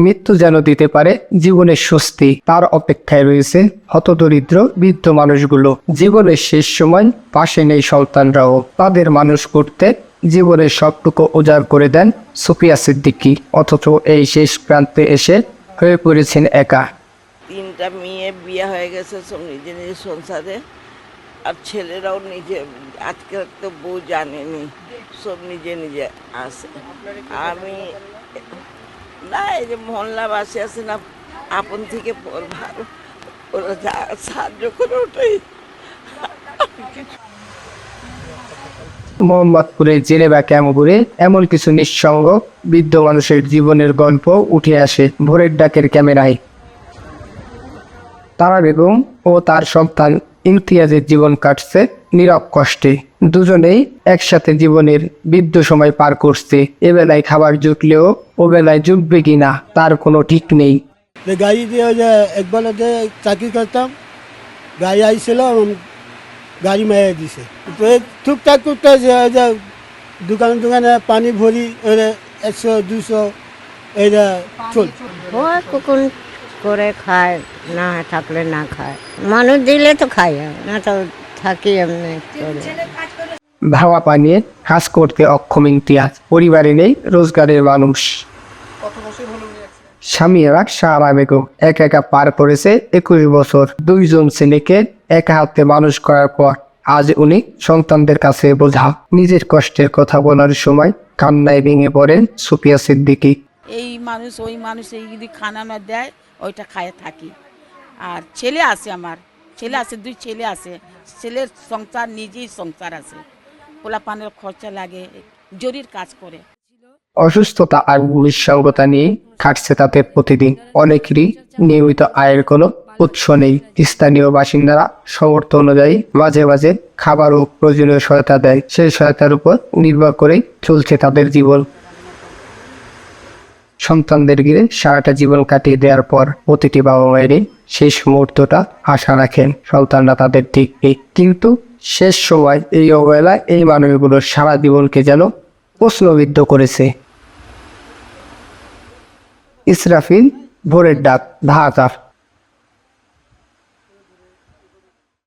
মৃত্যু যেন দিতে পারে জীবনের স্বস্তি, তার অপেক্ষায় রয়েছে হতদরিদ্র বৃদ্ধ মানুষগুলো। জীবনের শেষ সময় পাশে নেই সন্তানরাও। তাদের মানুষ করতে জীবনের সবটুকু উজাড় করে দেন সুফিয়া সিদ্দিকী, অথচ এই শেষ প্রান্তে এসে হয়ে পড়েছেন একা। 3টা মেয়ে বিয়ে হয়ে গেছে, সব নিজে নিজে সংসারে, আর ছেলেরাও নিজে, আজকে তো বউ জানেনি, সব নিজে নিজে আসে। আমি না, এই যে মহল্লাবাসী আছে না, আপন থেকে পর ভালো, ওরা যা সাহায্য করে ওটাই। মোহাম্মদপুরের জেনেভা ক্যাম্পে এমন কিছু নিঃসঙ্গ বৃদ্ধ মানুষের জীবনের গল্প উঠে আসে ভোরের ডাকের ক্যামেরায়। তারা বেগম ও তার সন্তান ইমতিয়াজের জীবন কাটছে নীরব কষ্টে। দুজনেই একসাথে জীবনের বৃদ্ধ সময় পার করছে। এবেলায় খাবার জুটলেও ও বেলায় জুটবে কিনা তার কোনো ঠিক নেই। গাড়ি দিয়ে একবার চাকরি করতাম, গাড়ি আইছিল, গাড়ি মেরে দিছে। টুকটাক টুকটাক দোকানে দোকানে পানি ভরি 100-200 এইটা চল কখন করে খায়, না থাকলে না খায়, মানুষ দিলে তো খায়, না তো থাকি এমনি করে। ভাওয়া পানিয়ে কাজ করতে অক্ষম ইমতিয়াজ, পরিবারে নেই রোজগারের মানুষ। স্বামী সারা বেগম একা একা পার করেছে 21 বছর। 2জন ছেলেকে একা হাতে মানুষ করার পর আজ উনি সন্তানদের কাছে বোঝা। নিজের কষ্টের কথা বলার সময় কান্নায় ভেঙে পড়েন সুফিয়া সিদ্দিকী। এই মানুষ ওই মানুষ এই যদি খানা না দেয়, ওইটা খায় থাকি। আর ছেলে আছে, আমার ছেলে আছে, 2 ছেলে আছে, ছেলের সংসার, নিজেই সংসার আছে, পোলাপানের খরচা লাগে, জরির কাজ করে। অসুস্থতা আর নিঃসঙ্গতা নিয়ে খাটছে তাদের প্রতিদিন। অনেকেরই নিয়মিত আয়ের কোনো উৎস নেই। স্থানীয় বাসিন্দারা সমর্থ অনুযায়ী মাঝে মাঝে খাবার ও প্রয়োজনীয় সহায়তা দেয়। সেই সহায়তার উপর নির্ভর করে চলছে তাদের জীবন। সন্তানদের ঘিরে সারাটা জীবন কাটিয়ে দেওয়ার পর প্রতিটি বাবা মায়েরই শেষ মুহূর্তটা আশা রাখেন সন্তানরা তাদের ঠিকই। কিন্তু শেষ সময় এই অবহেলায় এই মানুষগুলোর সারা জীবনকে যেন প্রশ্নবিদ্ধ করেছে। ইসরাফিল, ভোরের ডাক, ঢাকা।